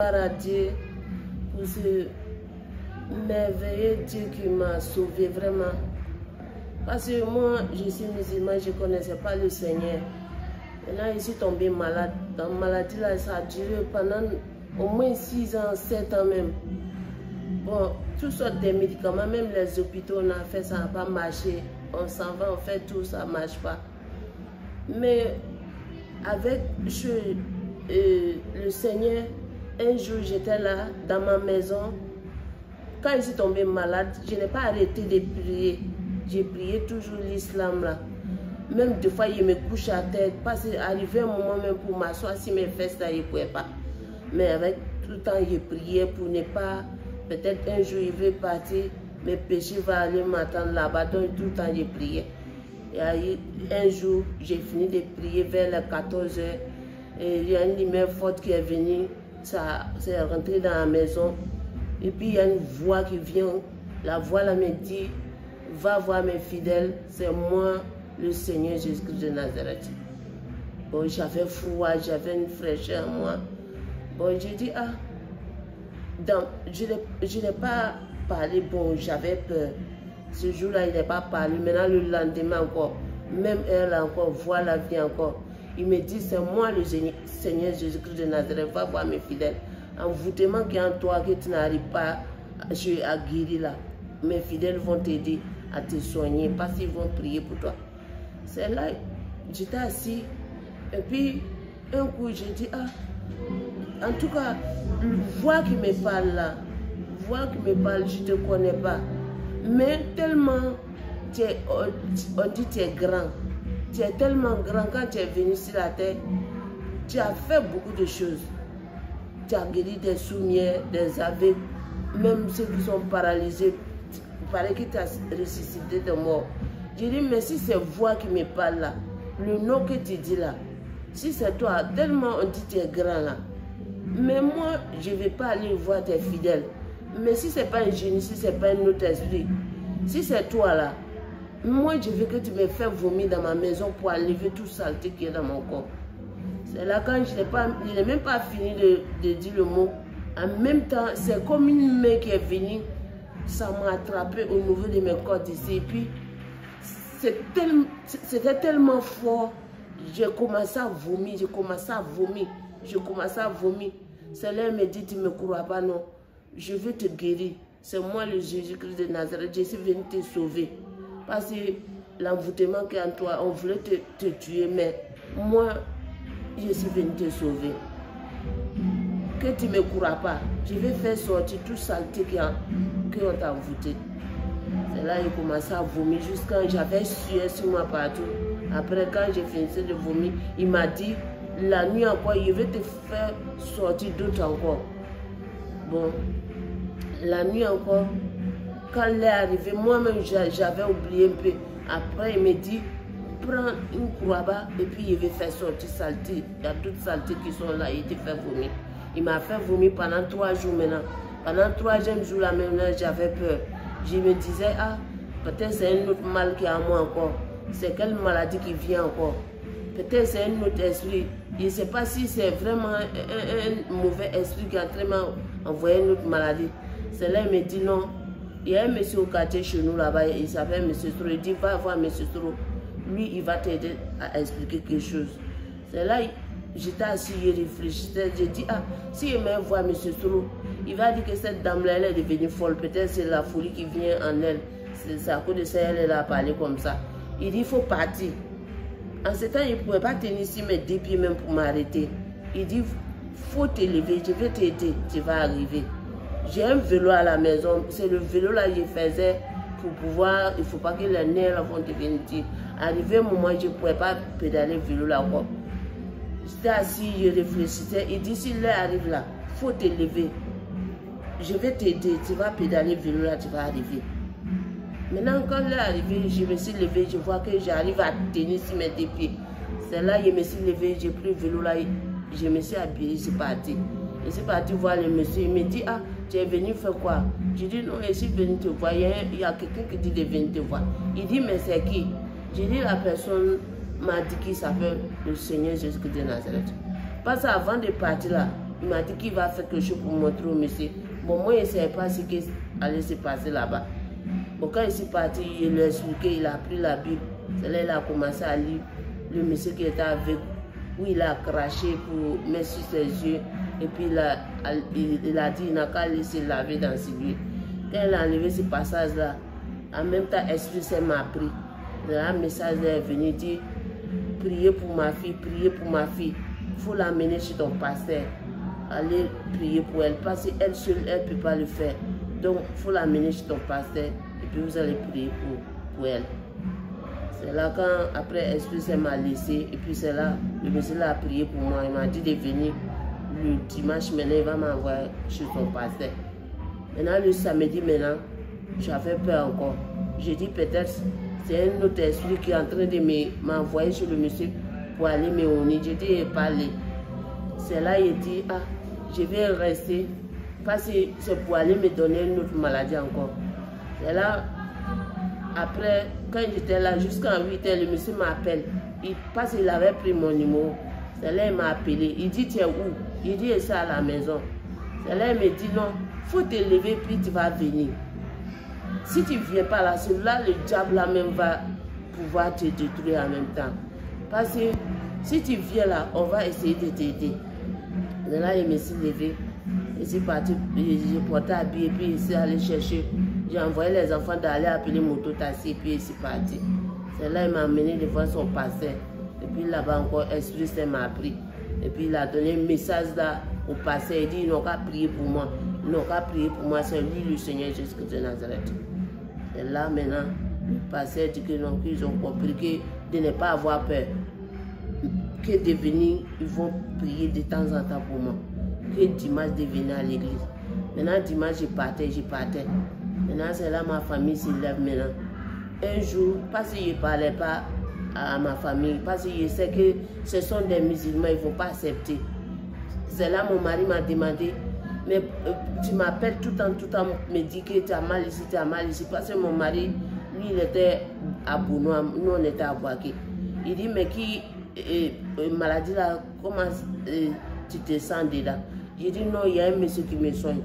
À Dieu pour ce merveilleux Dieu qui m'a sauvé vraiment. Parce que moi, je suis musulman, je ne connaissais pas le Seigneur. Maintenant, je suis tombée malade. Dans la maladie, là, ça a duré pendant au moins 6 ans, 7 ans même. Bon, toutes sortes de médicaments, même les hôpitaux, on a fait, ça n'a pas marché. On s'en va, on fait tout, ça ne marche pas. Mais avec le Seigneur, un jour, j'étais là, dans ma maison. Quand je suis tombée malade, je n'ai pas arrêté de prier. J'ai prié toujours l'islam là. Même des fois, il me couche à tête. Parce qu'il arrivait un moment même pour m'asseoir, si mes fesses là, je ne pouvais pas. Mais avec tout le temps, je priais pour ne pas... Peut-être un jour, il veut partir, mes péchés vont aller m'attendre là-bas. Donc, tout le temps, je priais. Et un jour, j'ai fini de prier vers les 14 h. Et il y a une lumière forte qui est venue. Ça c'est rentré dans la maison. Et puis, il y a une voix qui vient. La voix là me dit, va voir mes fidèles, c'est moi, le Seigneur Jésus-Christ de Nazareth. Bon, j'avais froid, j'avais une fraîcheur en moi. Bon, j'ai dit, ah, je n'ai pas parlé, bon, j'avais peur. Ce jour-là, il n'est pas parlé. Maintenant, le lendemain encore, même elle encore, voix la vie encore. Il me dit, c'est moi le Seigneur Jésus-Christ de Nazareth, va voir mes fidèles. Envoûtement qui est en toi, que tu n'arrives pas à guérir là. Mes fidèles vont t'aider à te soigner parce qu'ils vont prier pour toi. C'est là, j'étais assis. Et puis, un coup, j'ai dit, ah, en tout cas, voix qui me parle là, voix qui me parle, je ne te connais pas. Mais tellement, on dit tu es grand. Tu es tellement grand quand tu es venu sur la terre. Tu as fait beaucoup de choses. Tu as guéri des sourds-muets, des aveugles, même ceux qui sont paralysés. Il paraît que tu as ressuscité de mort. J'ai dit, mais si c'est voix qui me parle là, le nom que tu dis là, si c'est toi, tellement on dit que tu es grand là. Mais moi, je ne vais pas aller voir tes fidèles. Mais si ce n'est pas un génie, si ce n'est pas un autre esprit, si c'est toi là, moi je veux que tu me fasses vomir dans ma maison pour enlever tout saleté qui est dans mon corps. C'est là quand je n'ai même pas fini de dire le mot. En même temps, c'est comme une main qui est venue, ça m'a attrapé au niveau de mes cordes ici. Et puis, c'était tellement fort, j'ai commencé à vomir, C'est là elle me dit, tu ne me crois pas, non. Je veux te guérir. C'est moi le Jésus-Christ de Nazareth. Je suis venu te sauver. Parce que l'envoûtement qui est en toi, on voulait te tuer, mais moi, je suis venu te sauver. Que tu ne me crois pas, je vais faire sortir tout saleté qui ont t'a envoûté. C'est là qu'il commençait à vomir jusqu'à j'avais sué sur moi partout. Après, quand j'ai fini de vomir, il m'a dit, la nuit encore, je vais te faire sortir d'autres encore. Bon, la nuit encore, quand elle est arrivée, moi-même j'avais oublié un peu. Après, il me dit, prends une croix et puis il va faire sortir saleté. Il y a d'autres saletés qui sont là, il te fait vomir. Il m'a fait vomir pendant 3 jours maintenant. Pendant 3e jour là maintenant, j'avais peur. Je me disais, ah, peut-être c'est un autre mal qui est à moi encore. C'est quelle maladie qui vient encore. Peut-être c'est un autre esprit. Je ne sais pas si c'est vraiment un mauvais esprit qui a vraiment envoyé une autre maladie. C'est là il me dit non. Il y a un monsieur au quartier chez nous là-bas, il s'appelle M. Stro. Il dit, va voir M. Stro. Lui, il va t'aider à expliquer quelque chose. C'est là, j'étais assis, je réfléchissais. J'ai dit, ah, si il me voit M. Stro, il va dire que cette dame-là, elle est devenue folle. Peut-être c'est la folie qui vient en elle. C'est à cause de ça, elle a parlé comme ça. Il dit, il faut partir. En ce temps, il ne pouvait pas tenir ici mes 2 pieds même pour m'arrêter. Il dit, il faut te lever, je vais t'aider, tu vas arriver. J'ai un vélo à la maison, c'est le vélo là que je faisais pour pouvoir, il ne faut pas que les nerfs vont devenir. Arrivé un moment, je ne pouvais pas pédaler le vélo là encore. J'étais assis, je réfléchissais, il dit, si l'heure arrive là, il faut te lever. Je vais t'aider, tu vas pédaler le vélo là, tu vas arriver. Maintenant, quand l'heure est arrivée, je me suis levé, je vois que j'arrive à tenir sur mes 2 pieds. C'est là que je me suis levé, j'ai pris le vélo là, je me suis habillé, je suis parti. Je suis parti voir le monsieur, il me dit, ah, tu es venu faire quoi? Je dis, non, je suis venu te voir, il y a quelqu'un qui dit de venir te voir. Il dit, mais c'est qui? Je dis, la personne m'a dit qu'il s'appelle le Seigneur Jésus-Christ de Nazareth. Parce qu'avant de partir là, il m'a dit qu'il va faire quelque chose pour montrer au monsieur. Bon, moi, je ne savais pas ce qui allait se passer là-bas. Bon, quand il s'est parti, il lui a expliqué, il a pris la Bible. C'est là qu'il a commencé à lire. Le monsieur qui était avec, où il a craché pour mettre sur ses yeux. Et puis il a dit, il n'a qu'à laisser laver dans ses yeux. Quand il a enlevé ce passage-là, en même temps, Esprit Saint m'a pris. Le message est venu dire, priez pour ma fille, priez pour ma fille. Il faut l'amener chez ton pasteur. Allez prier pour elle. Parce qu'elle seule, elle ne peut pas le faire. Donc, il faut l'amener chez ton pasteur. Et puis, vous allez prier pour elle. C'est là quand, après, Esprit Saint m'a laissé. Et puis, c'est là, le monsieur a prié pour moi. Il m'a dit de venir le dimanche. Maintenant, il va m'envoyer chez son pasteur. Maintenant, le samedi, maintenant, j'avais peur encore. J'ai dit peut-être, c'est un autre esprit qui est en train de m'envoyer chez le monsieur pour aller me unir. J'ai dit, parler. C'est là il dit, ah, je vais rester parce que c'est pour aller me donner une autre maladie encore. C'est là, après, quand j'étais là, jusqu'à 8h, le monsieur m'appelle. Parce qu'il avait pris mon numéro. C'est là il m'a appelé. Il dit, tu es où? Il dit, c'est à la maison. C'est là il me dit, non, il faut te lever puis tu vas venir. Si tu ne viens pas là, celui-là, le diable là même va pouvoir te détruire en même temps. Parce que si tu viens là, on va essayer de t'aider. Là, il me suis levé. Je suis parti, j'ai porté à billet, puis il s'est allé chercher. J'ai envoyé les enfants d'aller appeler moto-taxi, puis il s'est parti. C'est là il m'a amené devant son pasteur. Et puis là-bas encore, Esprit Saint m'a pris. Et puis il a donné un message là au pasteur. Il dit, ils n'ont qu'à prier pour moi. Ils n'ont qu'à prier pour moi. C'est lui le Seigneur Jésus-Christ de Nazareth. Et là maintenant, le pasteur dit que non, qu'ils ont compris que de ne pas avoir peur. Que de venir, ils vont prier de temps en temps pour moi. Que dimanche de venir à l'église. Maintenant, dimanche, je partais. Maintenant, c'est là ma famille s'élève maintenant. Un jour, parce que je ne parlais pas à ma famille, parce que je sais que ce sont des musulmans, ils ne vont pas accepter. C'est là mon mari m'a demandé, mais tu m'appelles tout le temps, me dit que tu as mal ici, tu as mal ici. Parce que mon mari, lui, il était à Bounois, nous on était à Boaké. Il dit, mais qui maladie là, comment tu te sens dedans? J'ai dit non, il y a un monsieur qui me soigne.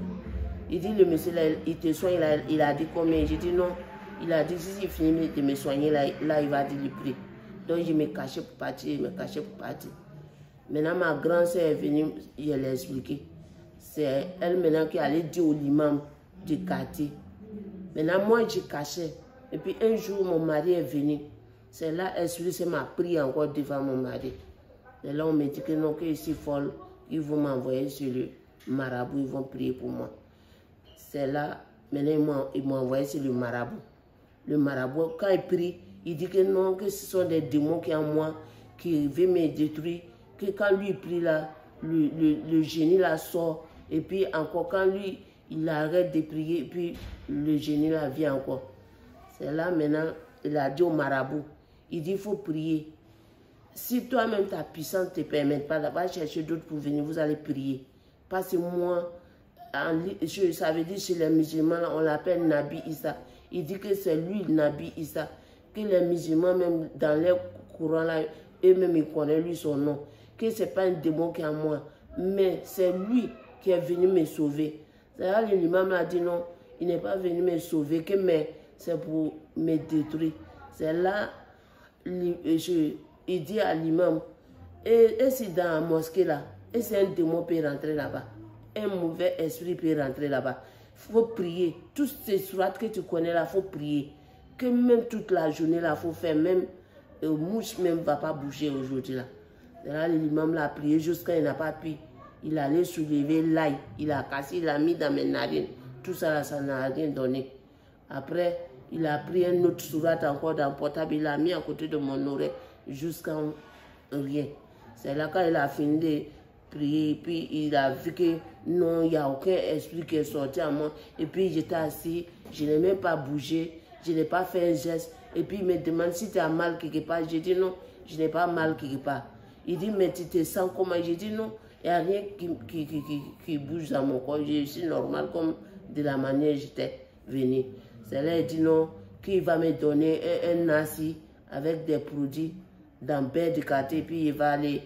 Il dit le monsieur là, il te soigne, il a dit combien? J'ai dit non, il a dit si il finit de me soigner là, il va dire le prix. Donc je me cachais pour partir, Maintenant ma grande soeur est venue, je l'ai expliqué. C'est elle maintenant qui allait dire au l'imam du quartier. Maintenant moi je cachais. Et puis un jour mon mari est venu. C'est là, Esprit Saint m'a pris encore devant mon mari. Et là, on me dit que non, que je suis folle. Ils vont m'envoyer sur le marabout, ils vont prier pour moi. C'est là, maintenant, ils m'ont envoyé sur le marabout. Le marabout, quand il prie, il dit que non, que ce sont des démons qui sont en moi, qui veulent me détruire. Que quand lui prie là, le génie là sort. Et puis encore, quand lui, il arrête de prier, et puis le génie là vient encore. C'est là, maintenant, il a dit au marabout. Il dit, il faut prier. Si toi-même, ta puissance ne te permet pas, va chercher d'autres pour venir, vous allez prier. Parce que moi, ça veut dire chez les musulmans, on l'appelle Nabi Issa. Il dit que c'est lui, Nabi Issa. Que les musulmans, même dans leur courant, là, eux-mêmes, ils connaissent lui son nom. Que ce n'est pas un démon qui est en moi, mais c'est lui qui est venu me sauver. C'est là que l'imam a dit non, il n'est pas venu me sauver, mais c'est pour me détruire. C'est là, il dit à l'imam, et c'est dans la mosquée là, et c'est un démon peut rentrer là-bas, un mauvais esprit peut rentrer là-bas. Il faut prier. Toutes ces sourates que tu connais là, il faut prier. Que même toute la journée là, il faut faire, même mouche même ne va pas bouger aujourd'hui là. Là, l'imam l'a prié jusqu'à il n'a pas pu. Il allait soulever l'ail, il a cassé, il a mis dans mes narines. Tout ça là, ça n'a rien donné. Après, il a pris un autre sourate encore dans le portable, il l'a mis à côté de mon oreille jusqu'à rien. C'est là quand il a fini de prier, puis il a vu que non, il n'y a aucun esprit qui est sorti à moi. Et puis j'étais assis, je n'ai même pas bougé, je n'ai pas fait un geste. Et puis il me demande si tu as mal quelque part. J'ai dit non, je n'ai pas mal quelque part. Il dit mais tu te sens comment? J'ai dit non, il n'y a rien qui bouge dans mon corps. Je suis normal comme de la manière dont j'étais venu. C'est là, il dit non, qu'il va me donner un nasi avec des produits dans bain de quartier, puis il va aller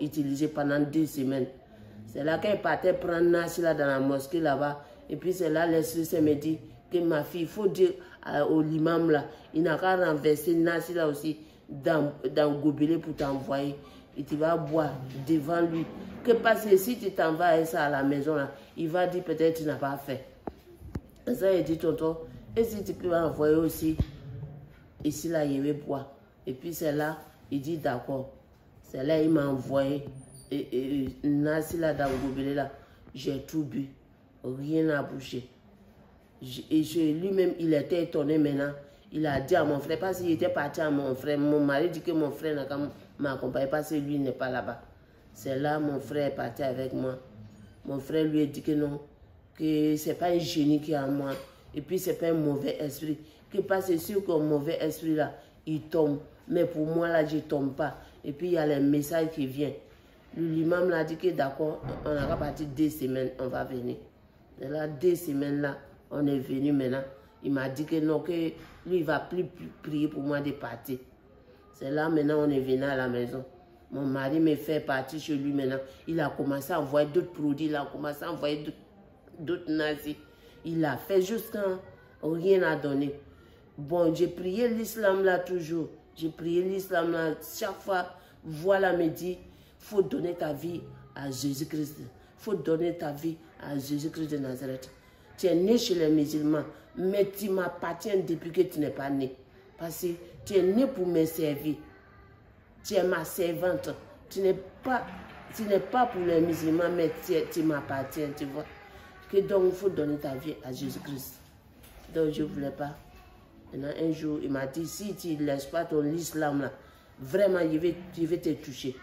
utiliser pendant 2 semaines. C'est là qu'elle partait prendre Nassi là dans la mosquée là-bas. Et puis c'est là l'esprit se me dit que ma fille, il faut dire au l'imam là, il n'a qu'à renverser Nassi là aussi dans gobelet pour t'envoyer. Et tu vas boire devant lui. Que parce que si tu t'en vas avec ça à la maison là, il va dire peut-être tu n'as pas fait. Et ça, il dit tonton, et si tu peux envoyer aussi, ici là, il va boire. Et puis c'est là, il dit d'accord. C'est là, il m'a envoyé. Et Nassi là, dans le gobelet là, j'ai tout bu. Rien à bouger. Et lui-même, il était étonné maintenant. Il a dit à mon frère, parce qu'il était parti à mon frère. Mon mari dit que mon frère n'a qu'à m'accompagner parce que lui n'est pas là-bas. C'est là mon frère est parti avec moi. Mon frère lui a dit que non, que ce n'est pas un génie qui est en moi. Et puis ce n'est pas un mauvais esprit. Que parce que c'est sûr qu'un mauvais esprit là, il tombe. Mais pour moi là, je ne tombe pas. Et puis il y a les messages qui viennent. L'imam l'a dit que d'accord, on a parti 2 semaines, on va venir. Et là, 2 semaines là, on est venu maintenant. Il m'a dit que non, que lui, il ne va plus prier pour moi de partir. C'est là maintenant, on est venu à la maison. Mon mari me fait partir chez lui maintenant. Il a commencé à envoyer d'autres produits, il a commencé à envoyer d'autres nazis. Il a fait juste quand rien n'a donné. Bon, j'ai prié l'islam là toujours. J'ai prié l'islam là. Chaque fois, voilà, me dit, il faut donner ta vie à Jésus-Christ. Il faut donner ta vie à Jésus-Christ de Nazareth. Tu es né chez les musulmans, mais tu m'appartiens depuis que tu n'es pas né. Parce que tu es né pour me servir. Tu es ma servante. Tu n'es pas pour les musulmans, mais tu m'appartiens, tu vois. Que donc il faut donner ta vie à Jésus-Christ. Donc je ne voulais pas. Maintenant, un jour, il m'a dit, si tu ne laisses pas ton islam là, vraiment, je vais te toucher.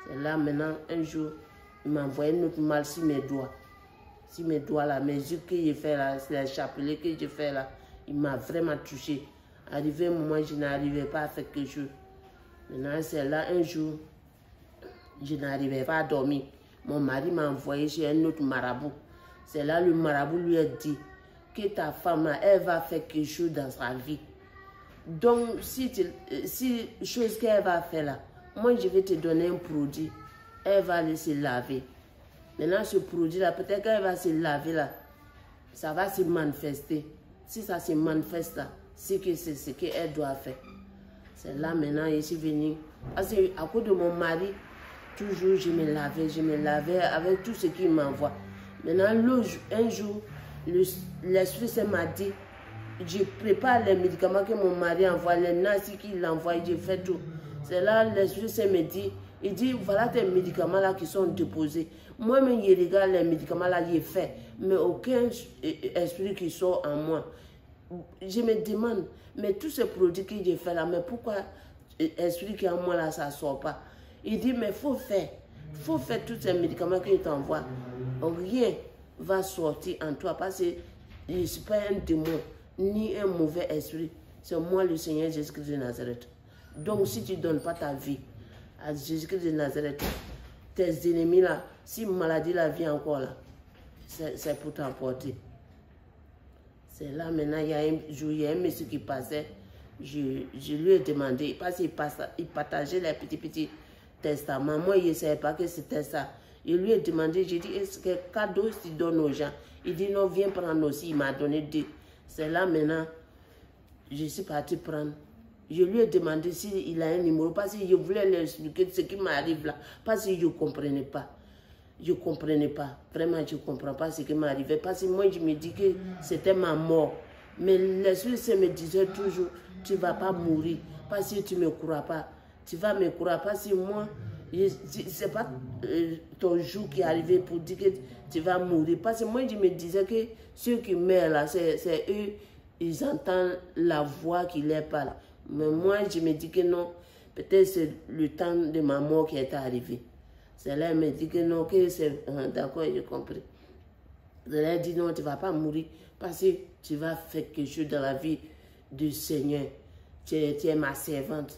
C'est là maintenant, un jour, il m'a envoyé une autre mal sur mes doigts. Sur mes doigts là, mes yeux que j'ai fait là, les chapelets que j'ai fait là, il m'a vraiment touché. Arrivé un moment, je n'arrivais pas à faire quelque chose. Maintenant, c'est là, un jour, je n'arrivais pas à dormir. Mon mari m'a envoyé chez un autre marabout. C'est là, le marabout lui a dit que ta femme, là, elle va faire quelque chose dans sa vie. Donc, si chose qu'elle va faire là, moi, je vais te donner un produit. Elle va aller se laver. Maintenant, ce produit-là, peut-être qu'elle va se laver là. Ça va se manifester. Si ça se manifeste là, c'est que c'est ce qu'elle doit faire. C'est là maintenant, je suis venue. Parce qu'à cause de mon mari, toujours je me lavais avec tout ce qu'il m'envoie. Maintenant, un jour, l'esprit m'a dit, je prépare les médicaments que mon mari envoie, les nazis qu'il envoie, je fais tout. C'est là, l'esprit me dit, il dit, voilà tes médicaments là qui sont déposés. Moi-même, je regarde les médicaments là, je fais, mais aucun esprit qui sort en moi. Je me demande, mais tous ces produits que j'ai fait là, mais pourquoi l'esprit qui est en moi là, ça ne sort pas? Il dit, mais il faut faire tous ces médicaments qu'il t'envoie. Rien va sortir en toi parce que je ne suis pas un démon, ni un mauvais esprit. C'est moi le Seigneur Jésus-Christ de Nazareth. Donc si tu ne donnes pas ta vie à Jésus-Christ de Nazareth, tes ennemis là, si maladie là vient encore là, c'est pour t'emporter. C'est là maintenant, il y a un jour, il y a un monsieur qui passait, je lui ai demandé, parce qu'il partageait les petits testaments. Moi, je ne savais pas que c'était ça. Je lui ai demandé, j'ai dit, est-ce que cadeau tu donnes aux gens? Il dit, non, viens prendre aussi. Il m'a donné 2. C'est là maintenant, je suis parti prendre. Je lui ai demandé s'il a un numéro, parce que je voulais lui expliquer ce qui m'arrive là, parce que je ne comprenais pas. Je ne comprenais pas. Vraiment, je ne comprends pas ce qui m'arrivait. Parce que moi, je me dis que c'était ma mort. Mais l'esprit me disait toujours, tu ne vas pas mourir. Parce que tu ne me crois pas. Tu vas me croire. Parce que moi, ce n'est pas ton jour qui est arrivé pour dire que tu vas mourir. Parce que moi, je me disais que ceux qui meurent là, c'est eux, ils entendent la voix qui leur parle. Mais moi, je me dis que non. Peut-être c'est le temps de ma mort qui est arrivé. C'est là, elle me dit que non, que c'est... D'accord, j'ai compris. C'est là, elle dit non, tu ne vas pas mourir parce que tu vas faire quelque chose dans la vie du Seigneur. Tu es ma servante.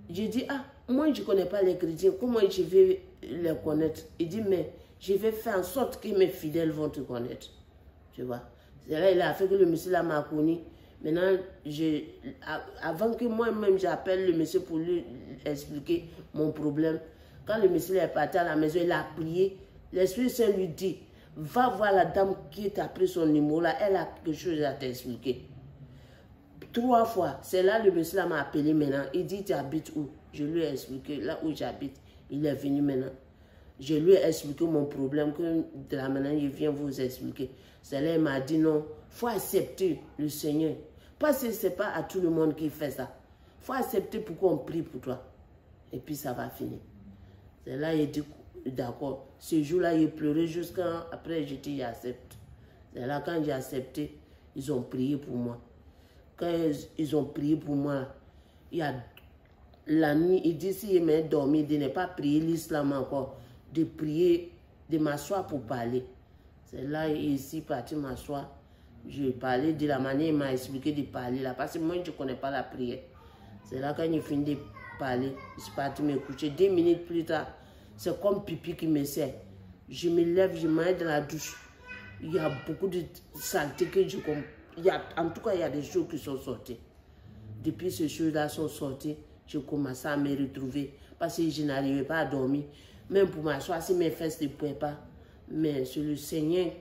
Je dis, ah, moi, je ne connais pas les chrétiens. Comment je vais les connaître? Il dit, mais je vais faire en sorte que mes fidèles vont te connaître. Tu vois. C'est là, il a fait que le monsieur là m'a connu. Maintenant, avant que moi-même j'appelle le monsieur pour lui expliquer mon problème, quand le monsieur est parti à la maison, il a prié, L'Esprit Saint lui dit, va voir la dame qui t'a pris son numéro là, elle a quelque chose à t'expliquer. 3 fois, c'est là le monsieur m'a appelé maintenant. Il dit, tu habites où? Je lui ai expliqué là où j'habite. Il est venu maintenant. Je lui ai expliqué mon problème, que de la manière il vient vous expliquer. C'est là il m'a dit non, il faut accepter le Seigneur. Parce que ce n'est pas à tout le monde qui fait ça. Il faut accepter pour qu'on prie pour toi. Et puis ça va finir. C'est là il dit d'accord. Ce jour-là, il pleurait jusqu'à après j'ai dit j'accepte. C'est là quand j'ai accepté, ils ont prié pour moi. Quand ils ont prié pour moi, il y a la nuit, il dit s'il m'a dormi, de ne pas prier l'islam encore, de prier, de m'asseoir pour parler. C'est là, ici, parti m'asseoir. Je parlais de la manière, il m'a expliqué de parler là, parce que moi, je ne connais pas la prière. C'est là, quand il finit de parler, je suis parti me coucher. 2 minutes plus tard, c'est comme pipi qui me sert. Je me lève, je m'aille dans la douche. Il y a beaucoup de saleté que je comprends. En tout cas, il y a des choses qui sont sorties. Depuis ces choses-là sont sorties, je commençais à me retrouver parce que je n'arrivais pas à dormir. Même pour m'asseoir, si mes fesses ne pouvaient pas. Mais c'est le Seigneur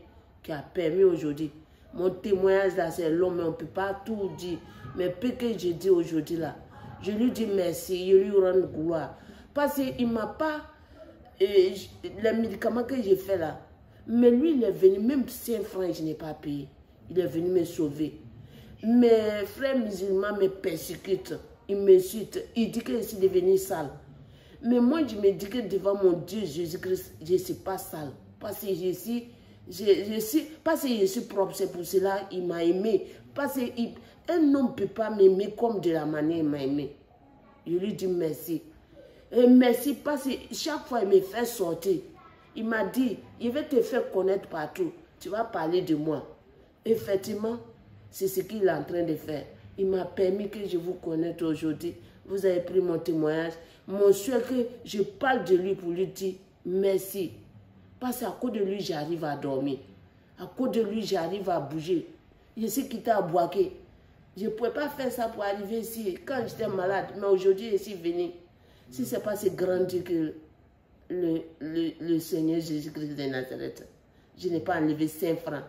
qui a permis aujourd'hui. Mon témoignage là, c'est long, mais on ne peut pas tout dire. Mais peu que je dis aujourd'hui là, je lui dis merci, je lui rends gloire. Parce qu'il ne m'a pas... les médicaments que j'ai fait là, mais lui, il est venu, même 5 francs, je n'ai pas payé. Il est venu me sauver. Mes frères musulmans me persécutent. Ils me citent. Ils disent que je suis devenu sale. Mais moi, je me dis que devant mon Dieu Jésus-Christ, je ne suis pas sale. Parce que je suis propre. C'est pour cela qu'il m'a aimé. Parce qu'un homme ne peut pas m'aimer comme de la manière qu'il m'a aimé. Je lui dis merci. Et merci parce que chaque fois, il me fait sortir. Il m'a dit, je vais te faire connaître partout. Tu vas parler de moi. Effectivement, c'est ce qu'il est en train de faire. Il m'a permis que je vous connaisse aujourd'hui. Vous avez pris mon témoignage. Mon souhait que je parle de lui pour lui dire merci. Parce qu'à cause de lui, j'arrive à dormir. À cause de lui, j'arrive à bouger. Je suis quitté à Boaké. Je ne pouvais pas faire ça pour arriver ici quand j'étais malade. Mais aujourd'hui, je suis venu. Si ce n'est pas ce grand Dieu que le Seigneur Jésus-Christ de Nazareth, je n'ai pas enlevé 5 francs.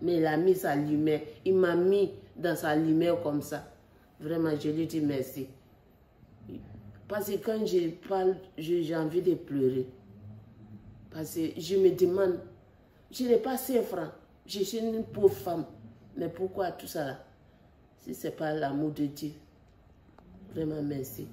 Mais il a mis sa lumière. Il m'a mis dans sa lumière comme ça. Vraiment, je lui dis merci. Parce que quand je parle, j'ai envie de pleurer. Parce que je me demande, je n'ai pas 5 francs. Je suis une pauvre femme. Mais pourquoi tout ça là? Si ce n'est pas l'amour de Dieu. Vraiment, merci.